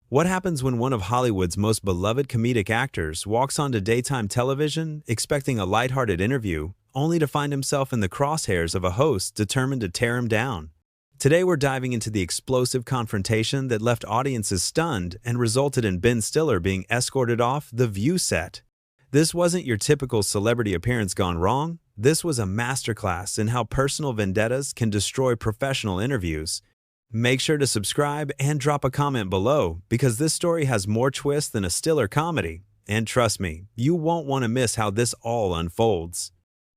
What happens when one of Hollywood's most beloved comedic actors walks onto daytime television expecting a lighthearted interview, only to find himself in the crosshairs of a host determined to tear him down? Today we're diving into the explosive confrontation that left audiences stunned and resulted in Ben Stiller being escorted off the View set. This wasn't your typical celebrity appearance gone wrong. This was a masterclass in how personal vendettas can destroy professional interviews. Make sure to subscribe and drop a comment below because this story has more twists than a Stiller comedy. And trust me, you won't want to miss how this all unfolds.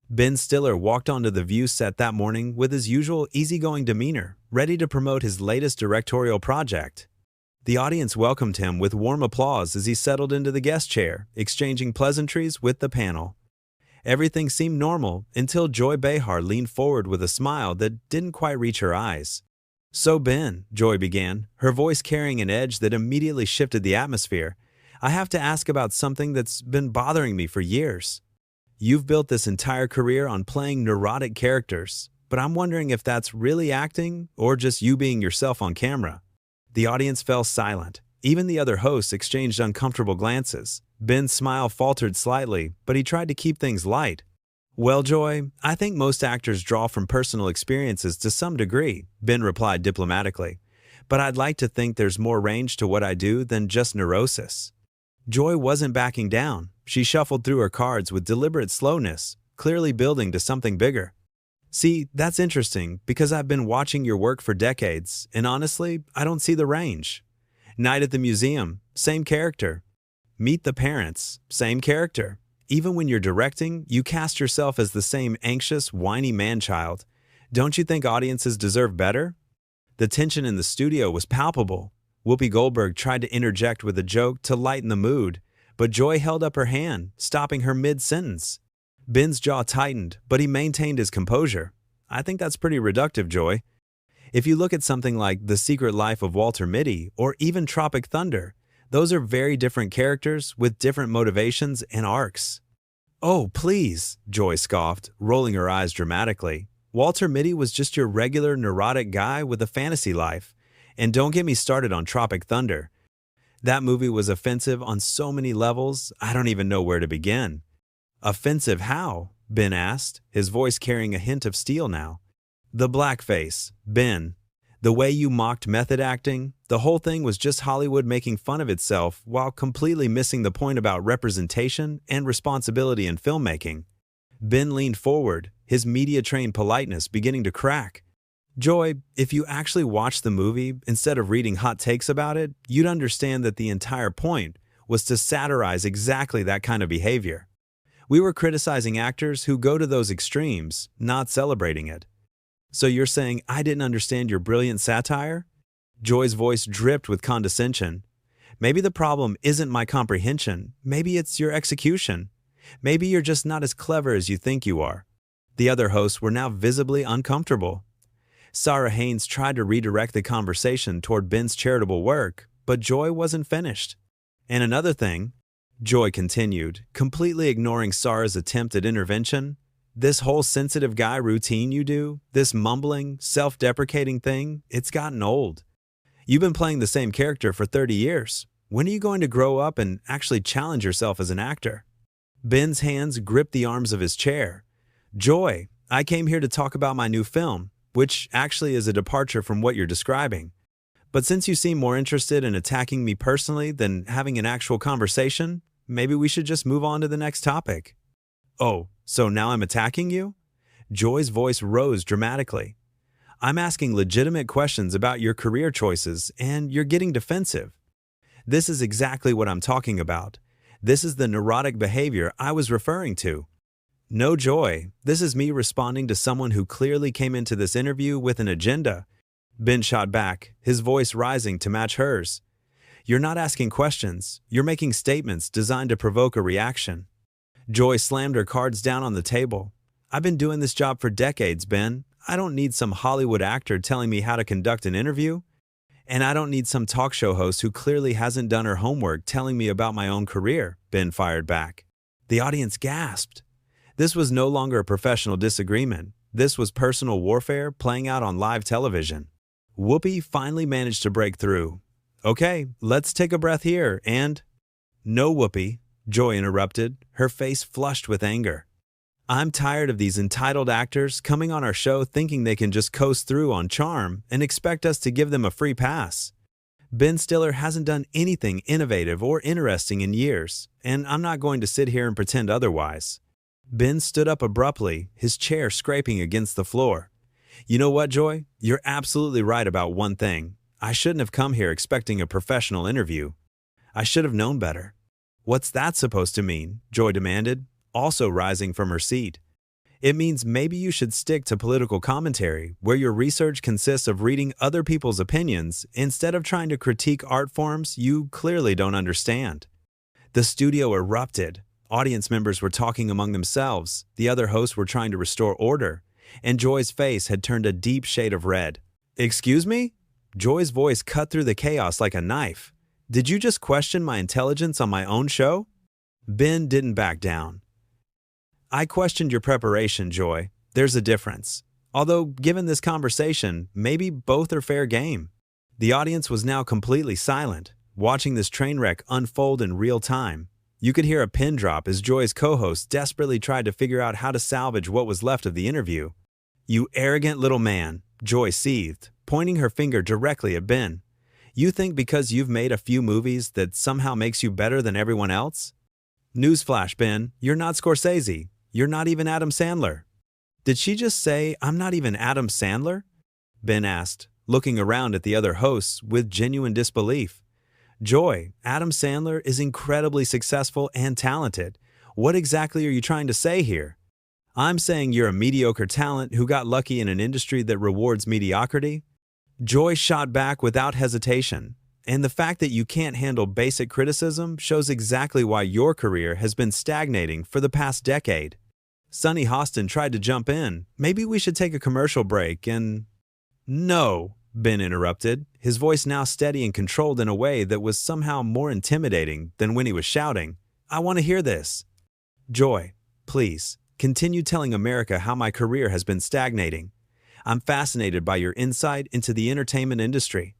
Ben Stiller walked onto the View set that morning with his usual easygoing demeanor, ready to promote his latest directorial project. The audience welcomed him with warm applause as he settled into the guest chair, exchanging pleasantries with the panel. Everything seemed normal until Joy Behar leaned forward with a smile that didn't quite reach her eyes. "So Ben," Joy began, her voice carrying an edge that immediately shifted the atmosphere, "I have to ask about something that's been bothering me for years. You've built this entire career on playing neurotic characters, but I'm wondering if that's really acting or just you being yourself on camera." The audience fell silent. Even the other hosts exchanged uncomfortable glances. Ben's smile faltered slightly, but he tried to keep things light. "Well, Joy, I think most actors draw from personal experiences to some degree," Ben replied diplomatically. "But I'd like to think there's more range to what I do than just neurosis." Joy wasn't backing down. She shuffled through her cards with deliberate slowness, clearly building to something bigger. "See, that's interesting because I've been watching your work for decades, and honestly, I don't see the range. Night at the Museum, same character. Meet the Parents, same character. Even when you're directing, you cast yourself as the same anxious, whiny man-child. Don't you think audiences deserve better?" The tension in the studio was palpable. Whoopi Goldberg tried to interject with a joke to lighten the mood, but Joy held up her hand, stopping her mid-sentence. Ben's jaw tightened, but he maintained his composure. "I think that's pretty reductive, Joy. If you look at something like The Secret Life of Walter Mitty or even Tropic Thunder, those are very different characters with different motivations and arcs." "Oh, please," Joy scoffed, rolling her eyes dramatically. "Walter Mitty was just your regular neurotic guy with a fantasy life. And don't get me started on Tropic Thunder. That movie was offensive on so many levels, I don't even know where to begin." "Offensive how?" Ben asked, his voice carrying a hint of steel now. "The blackface, Ben. The way you mocked method acting, the whole thing was just Hollywood making fun of itself while completely missing the point about representation and responsibility in filmmaking." Ben leaned forward, his media-trained politeness beginning to crack. "Joy, if you actually watched the movie instead of reading hot takes about it, you'd understand that the entire point was to satirize exactly that kind of behavior. We were criticizing actors who go to those extremes, not celebrating it." "So you're saying I didn't understand your brilliant satire?" Joy's voice dripped with condescension. "Maybe the problem isn't my comprehension. Maybe it's your execution. Maybe you're just not as clever as you think you are." The other hosts were now visibly uncomfortable. Sarah Haynes tried to redirect the conversation toward Ben's charitable work, but Joy wasn't finished. "And another thing," Joy continued, completely ignoring Sarah's attempt at intervention, "this whole sensitive guy routine you do, this mumbling, self-deprecating thing, it's gotten old. You've been playing the same character for 30 years. When are you going to grow up and actually challenge yourself as an actor?" Ben's hands gripped the arms of his chair. "Joy, I came here to talk about my new film, which actually is a departure from what you're describing. But since you seem more interested in attacking me personally than having an actual conversation, maybe we should just move on to the next topic." "Oh, so now I'm attacking you?" Joy's voice rose dramatically. "I'm asking legitimate questions about your career choices, and you're getting defensive. This is exactly what I'm talking about. This is the neurotic behavior I was referring to." "No, Joy, this is me responding to someone who clearly came into this interview with an agenda." Ben shot back, his voice rising to match hers. "You're not asking questions, you're making statements designed to provoke a reaction." Joy slammed her cards down on the table. "I've been doing this job for decades, Ben. I don't need some Hollywood actor telling me how to conduct an interview. And I don't need some talk show host who clearly hasn't done her homework telling me about my own career," Ben fired back. The audience gasped. This was no longer a professional disagreement. This was personal warfare playing out on live television. Whoopi finally managed to break through. Okay, let's take a breath here and… No, Whoopi, Joy interrupted, her face flushed with anger. I'm tired of these entitled actors coming on our show thinking they can just coast through on charm and expect us to give them a free pass. Ben Stiller hasn't done anything innovative or interesting in years, and I'm not going to sit here and pretend otherwise. Ben stood up abruptly, his chair scraping against the floor. You know what, Joy? You're absolutely right about one thing. I shouldn't have come here expecting a professional interview. I should have known better. What's that supposed to mean? Joy demanded, also rising from her seat. It means maybe you should stick to political commentary, where your research consists of reading other people's opinions instead of trying to critique art forms you clearly don't understand. The studio erupted. Audience members were talking among themselves, the other hosts were trying to restore order, and Joy's face had turned a deep shade of red. Excuse me? Joy's voice cut through the chaos like a knife. Did you just question my intelligence on my own show? Ben didn't back down. I questioned your preparation, Joy. There's a difference. Although, given this conversation, maybe both are fair game. The audience was now completely silent, watching this train wreck unfold in real time. You could hear a pin drop as Joy's co-host desperately tried to figure out how to salvage what was left of the interview. You arrogant little man, Joy seethed, pointing her finger directly at Ben. You think because you've made a few movies that somehow makes you better than everyone else? Newsflash, Ben, you're not Scorsese. You're not even Adam Sandler. Did she just say, I'm not even Adam Sandler? Ben asked, looking around at the other hosts with genuine disbelief. Joy, Adam Sandler is incredibly successful and talented. What exactly are you trying to say here? I'm saying you're a mediocre talent who got lucky in an industry that rewards mediocrity? Joy shot back without hesitation, and the fact that you can't handle basic criticism shows exactly why your career has been stagnating for the past decade. Sonny Hostin tried to jump in. Maybe we should take a commercial break and… No, Ben interrupted, his voice now steady and controlled in a way that was somehow more intimidating than when he was shouting. I want to hear this. Joy, please, continue telling America how my career has been stagnating. I'm fascinated by your insight into the entertainment industry.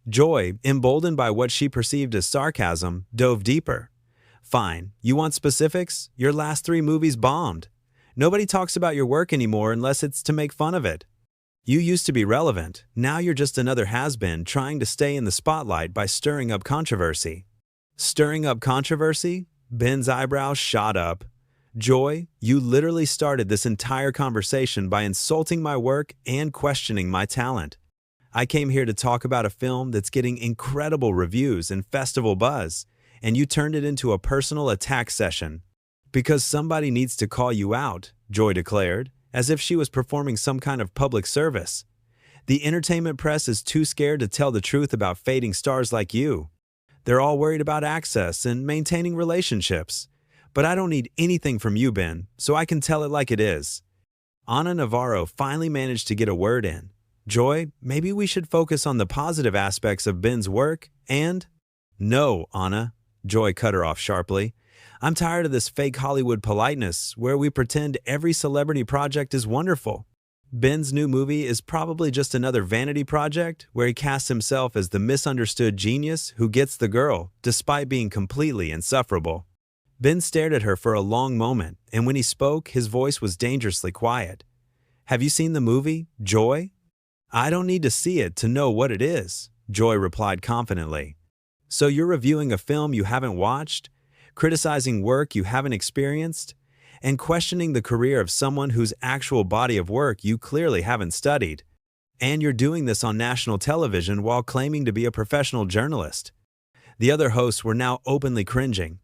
Joy, emboldened by what she perceived as sarcasm, dove deeper. Fine, you want specifics? Your last 3 movies bombed. Nobody talks about your work anymore unless it's to make fun of it. You used to be relevant. Now you're just another has-been trying to stay in the spotlight by stirring up controversy. Stirring up controversy? Ben's eyebrows shot up. Joy, you literally started this entire conversation by insulting my work and questioning my talent. I came here to talk about a film that's getting incredible reviews and festival buzz, and you turned it into a personal attack session. Because somebody needs to call you out, Joy declared, as if she was performing some kind of public service. The entertainment press is too scared to tell the truth about fading stars like you. They're all worried about access and maintaining relationships. But I don't need anything from you, Ben, so I can tell it like it is. Ana Navarro finally managed to get a word in. Joy, maybe we should focus on the positive aspects of Ben's work and… No, Ana, Joy cut her off sharply. I'm tired of this fake Hollywood politeness where we pretend every celebrity project is wonderful. Ben's new movie is probably just another vanity project where he casts himself as the misunderstood genius who gets the girl despite being completely insufferable. Ben stared at her for a long moment, and when he spoke, his voice was dangerously quiet. Have you seen the movie, Joy? I don't need to see it to know what it is, Joy replied confidently. So you're reviewing a film you haven't watched, criticizing work you haven't experienced, and questioning the career of someone whose actual body of work you clearly haven't studied. And you're doing this on national television while claiming to be a professional journalist. The other hosts were now openly cringing.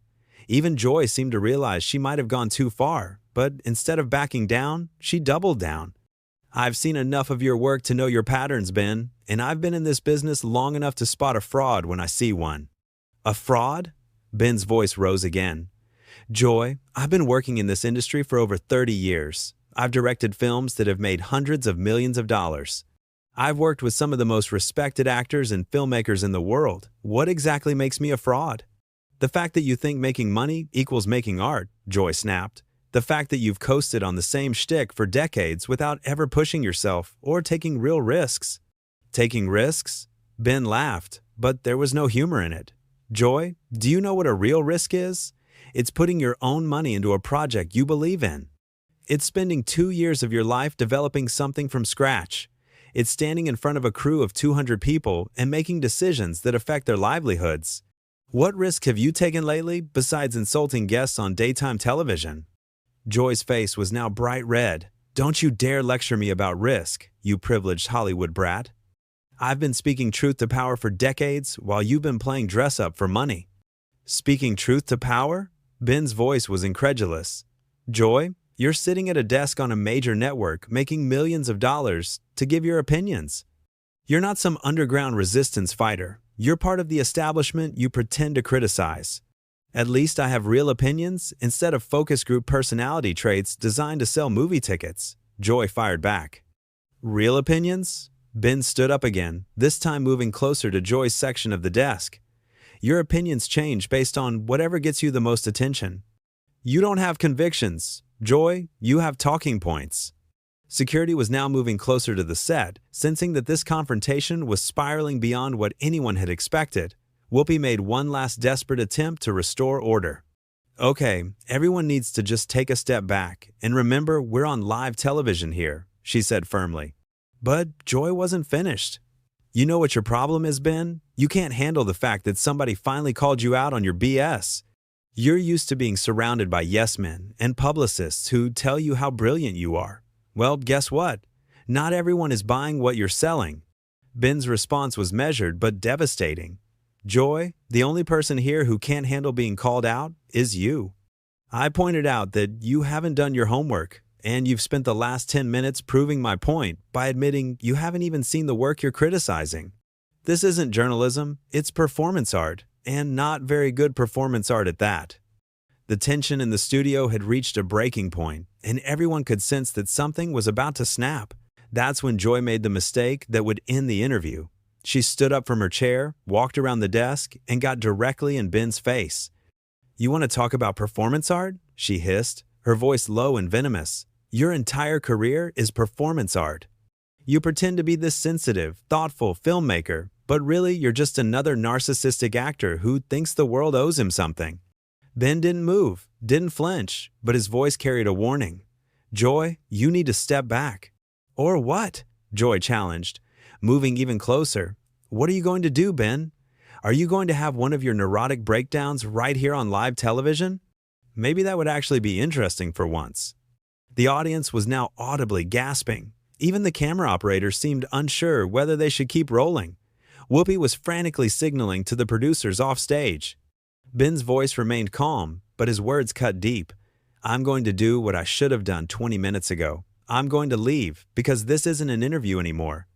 Even Joy seemed to realize she might have gone too far, but instead of backing down, she doubled down. I've seen enough of your work to know your patterns, Ben, and I've been in this business long enough to spot a fraud when I see one. A fraud? Ben's voice rose again. Joy, I've been working in this industry for over 30 years. I've directed films that have made hundreds of millions of dollars. I've worked with some of the most respected actors and filmmakers in the world. What exactly makes me a fraud? The fact that you think making money equals making art, Joy snapped. The fact that you've coasted on the same shtick for decades without ever pushing yourself or taking real risks. Taking risks? Ben laughed, but there was no humor in it. Joy, do you know what a real risk is? It's putting your own money into a project you believe in. It's spending 2 years of your life developing something from scratch. It's standing in front of a crew of 200 people and making decisions that affect their livelihoods. What risk have you taken lately besides insulting guests on daytime television? Joy's face was now bright red. Don't you dare lecture me about risk, you privileged Hollywood brat. I've been speaking truth to power for decades while you've been playing dress up for money. Speaking truth to power? Ben's voice was incredulous. Joy, you're sitting at a desk on a major network making millions of dollars to give your opinions. You're not some underground resistance fighter. You're part of the establishment you pretend to criticize. At least I have real opinions instead of focus group personality traits designed to sell movie tickets, Joy fired back. Real opinions? Ben stood up again, this time moving closer to Joy's section of the desk. Your opinions change based on whatever gets you the most attention. You don't have convictions. Joy, you have talking points. Security was now moving closer to the set, sensing that this confrontation was spiraling beyond what anyone had expected. Whoopi made one last desperate attempt to restore order. Okay, everyone needs to just take a step back, and remember we're on live television here, she said firmly. But Joy wasn't finished. You know what your problem is, Ben? You can't handle the fact that somebody finally called you out on your BS. You're used to being surrounded by yes men and publicists who tell you how brilliant you are. Well, guess what? Not everyone is buying what you're selling. Ben's response was measured but devastating. Joy, the only person here who can't handle being called out is you. I pointed out that you haven't done your homework, and you've spent the last 10 minutes proving my point by admitting you haven't even seen the work you're criticizing. This isn't journalism, it's performance art, and not very good performance art at that. The tension in the studio had reached a breaking point, and everyone could sense that something was about to snap. That's when Joy made the mistake that would end the interview. She stood up from her chair, walked around the desk, and got directly in Ben's face. You want to talk about performance art? She hissed, her voice low and venomous. Your entire career is performance art. You pretend to be this sensitive, thoughtful filmmaker, but really you're just another narcissistic actor who thinks the world owes him something. Ben didn't move, didn't flinch, but his voice carried a warning. Joy, you need to step back. Or what? Joy challenged, moving even closer. What are you going to do, Ben? Are you going to have one of your neurotic breakdowns right here on live television? Maybe that would actually be interesting for once. The audience was now audibly gasping. Even the camera operator seemed unsure whether they should keep rolling. Whoopi was frantically signaling to the producers off stage. Ben's voice remained calm, but his words cut deep. I'm going to do what I should have done 20 minutes ago. I'm going to leave because this isn't an interview anymore.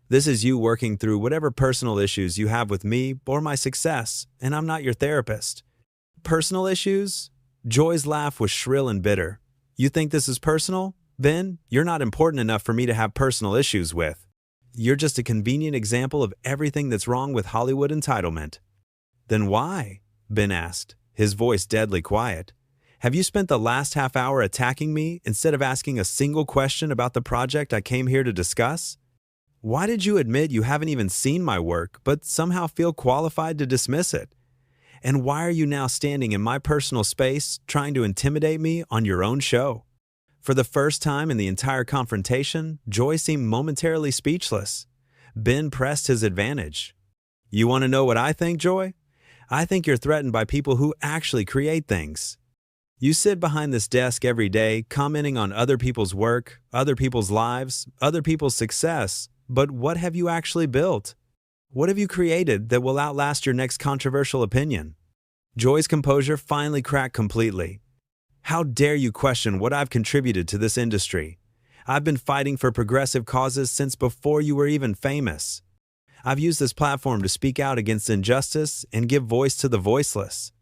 This is you working through whatever personal issues you have with me or my success, and I'm not your therapist. Personal issues? Joy's laugh was shrill and bitter. You think this is personal? Ben, you're not important enough for me to have personal issues with. You're just a convenient example of everything that's wrong with Hollywood entitlement. Then why? Ben asked, his voice deadly quiet. Have you spent the last half hour attacking me instead of asking a single question about the project I came here to discuss? Why did you admit you haven't even seen my work but somehow feel qualified to dismiss it? And why are you now standing in my personal space trying to intimidate me on your own show? For the first time in the entire confrontation, Joy seemed momentarily speechless. Ben pressed his advantage. You want to know what I think, Joy? I think you're threatened by people who actually create things. You sit behind this desk every day commenting on other people's work, other people's lives, other people's success, but what have you actually built? What have you created that will outlast your next controversial opinion? Joy's composure finally cracked completely. How dare you question what I've contributed to this industry? I've been fighting for progressive causes since before you were even famous. I've used this platform to speak out against injustice and give voice to the voiceless.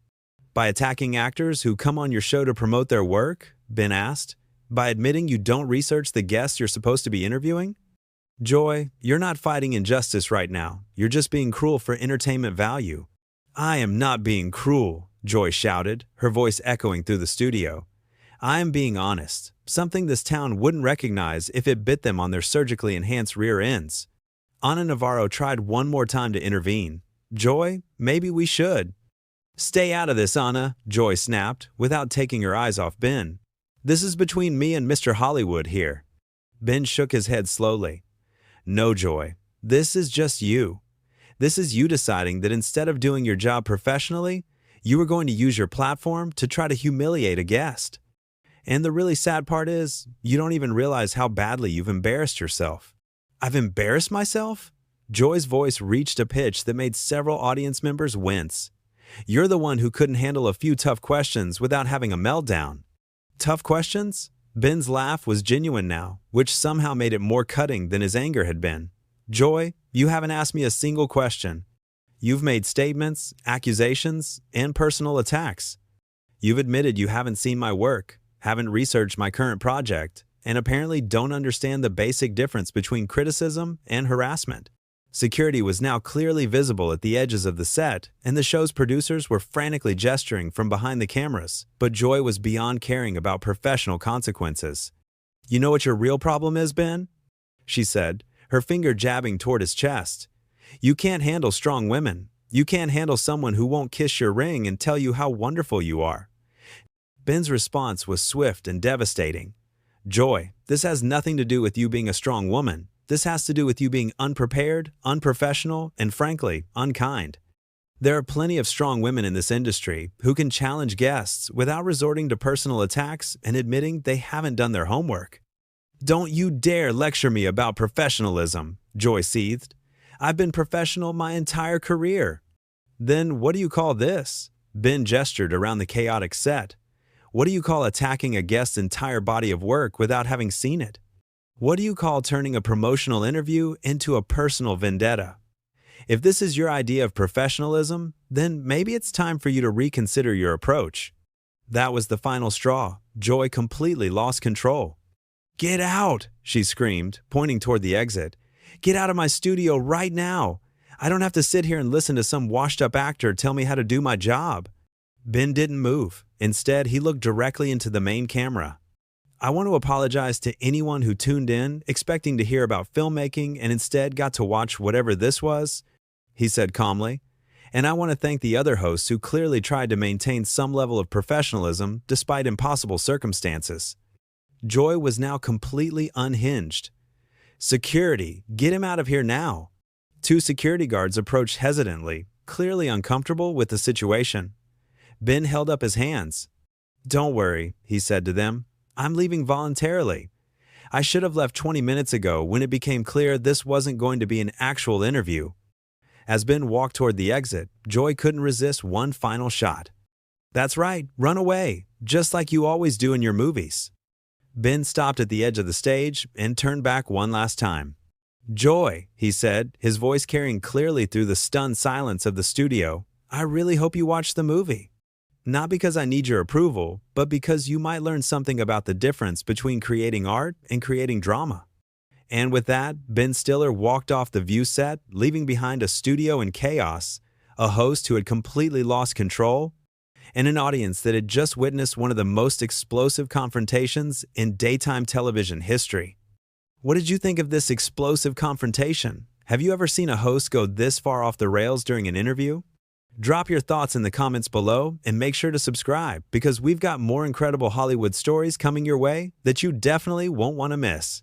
By attacking actors who come on your show to promote their work? Ben asked. By admitting you don't research the guests you're supposed to be interviewing? Joy, you're not fighting injustice right now. You're just being cruel for entertainment value. I am not being cruel, Joy shouted, her voice echoing through the studio. I am being honest, something this town wouldn't recognize if it bit them on their surgically enhanced rear ends. Ana Navarro tried one more time to intervene. Joy, maybe we should. Stay out of this, Anna, Joy snapped, without taking her eyes off Ben. This is between me and Mr. Hollywood here. Ben shook his head slowly. No, Joy. This is just you. This is you deciding that instead of doing your job professionally, you were going to use your platform to try to humiliate a guest. And the really sad part is, you don't even realize how badly you've embarrassed yourself. I've embarrassed myself? Joy's voice reached a pitch that made several audience members wince. You're the one who couldn't handle a few tough questions without having a meltdown. Tough questions? Ben's laugh was genuine now, which somehow made it more cutting than his anger had been. Joy, you haven't asked me a single question. You've made statements, accusations, and personal attacks. You've admitted you haven't seen my work, haven't researched my current project, and apparently don't understand the basic difference between criticism and harassment. Security was now clearly visible at the edges of the set, and the show's producers were frantically gesturing from behind the cameras, but Joy was beyond caring about professional consequences. You know what your real problem is, Ben? She said, her finger jabbing toward his chest. You can't handle strong women. You can't handle someone who won't kiss your ring and tell you how wonderful you are. Ben's response was swift and devastating. Joy, this has nothing to do with you being a strong woman. This has to do with you being unprepared, unprofessional, and frankly, unkind. There are plenty of strong women in this industry who can challenge guests without resorting to personal attacks and admitting they haven't done their homework. Don't you dare lecture me about professionalism, Joy seethed. I've been professional my entire career. Then what do you call this? Ben gestured around the chaotic set. What do you call attacking a guest's entire body of work without having seen it? What do you call turning a promotional interview into a personal vendetta? If this is your idea of professionalism, then maybe it's time for you to reconsider your approach. That was the final straw. Joy completely lost control. Get out, she screamed, pointing toward the exit. Get out of my studio right now. I don't have to sit here and listen to some washed-up actor tell me how to do my job. Ben didn't move. Instead, he looked directly into the main camera. I want to apologize to anyone who tuned in expecting to hear about filmmaking and instead got to watch whatever this was, he said calmly. And I want to thank the other hosts who clearly tried to maintain some level of professionalism despite impossible circumstances. Joy was now completely unhinged. Security, get him out of here now. Two security guards approached hesitantly, clearly uncomfortable with the situation. Ben held up his hands. Don't worry, he said to them. I'm leaving voluntarily. I should have left 20 minutes ago when it became clear this wasn't going to be an actual interview. As Ben walked toward the exit, Joy couldn't resist one final shot. That's right, run away, just like you always do in your movies. Ben stopped at the edge of the stage and turned back one last time. Joy, he said, his voice carrying clearly through the stunned silence of the studio, I really hope you watch the movie. Not because I need your approval, but because you might learn something about the difference between creating art and creating drama. And with that, Ben Stiller walked off the View set, leaving behind a studio in chaos, a host who had completely lost control, and an audience that had just witnessed one of the most explosive confrontations in daytime television history. What did you think of this explosive confrontation? Have you ever seen a host go this far off the rails during an interview? Drop your thoughts in the comments below and make sure to subscribe because we've got more incredible Hollywood stories coming your way that you definitely won't want to miss.